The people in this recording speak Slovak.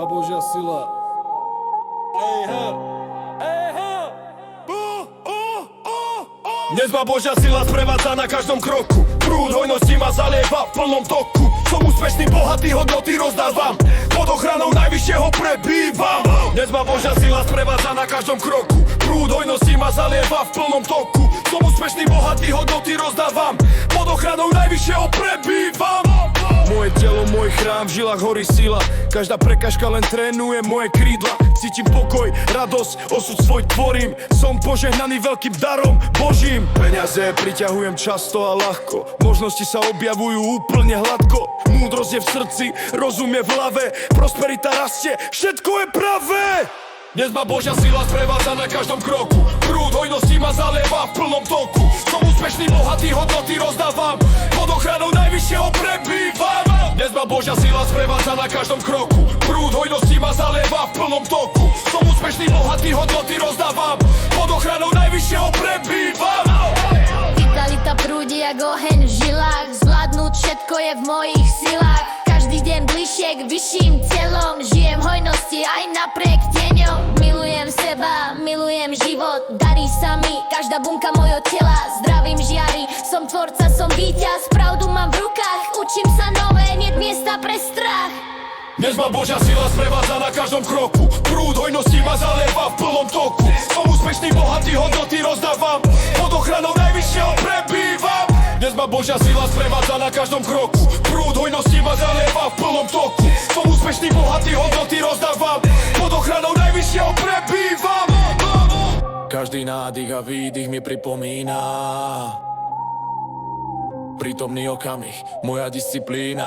Nezma Božia sila. Nezma Božia sila sprevádza na každom kroku. Prúd hojnosti ma zalieva v plnom toku. Som úspešný, bohatý, hodnoty rozdávam. Pod ochranou najvyššieho prebývam. Nezma Božia sila sprevádza na každom kroku. Prúd hojnosti ma zalieva v plnom toku. Som úspešný, bohatý, hodnoty rozdávam. Pod ochranou najvyššieho prebývam. Moje telo, môj chrám, v žilách horí sila. Každá prekažka len trénuje moje krídla. Cítim pokoj, radosť, osud svoj tvorím. Som požehnaný veľkým darom Božím. Peniaze priťahujem často a ľahko. Možnosti sa objavujú úplne hladko. Múdrosť je v srdci, rozum je v hlave. Prosperita rastie, všetko je pravé. Nezma Božia sila sprevádza na každom kroku. Prúd hojnosti ma zalieva v plnom toku. Som úspešný, bohatý, hodnoty rozdávam. Pod ochranou najvyššieho prebývam. Nezma Božia sila sprevádza na každom kroku. Prúd hojnosti ma zalieva v plnom toku. Som úspešný, bohatý, hodnoty rozdávam. Pod ochranou najvyššieho prebývam. Vitalita prúdi jak oheň v žilách. Zvládnuť všetko je v mojich silách. Každý deň bližšie k vyšším cieľom. Žijem v hojnosti aj napriek tieňom. Milujem seba, milujem život. Darí sa mi každá bunka mojho tela. Zdravím žiari, som tvorca, som víťaz. Pravdu mám v rukách, učím sa nové. Niet miesta pre strach. Nezma Božia sila sprevádza na každom kroku. Prúd hojnosti ma zalieva v plnom toku. Som úspešný, bohatý, hodnoty rozdávam. Pod ochranou najvyššieho prebývam. Nezma Božia sila sprevádza na každom kroku. Prúd hojnosti ma zalieva v plnom toku. Som úspešný, bohatý, hodnoty rozdávam. Pod ochranou najvyššieho prebývam. Každý nádych a výdych mi pripomína prítomný okamih, moja disciplína.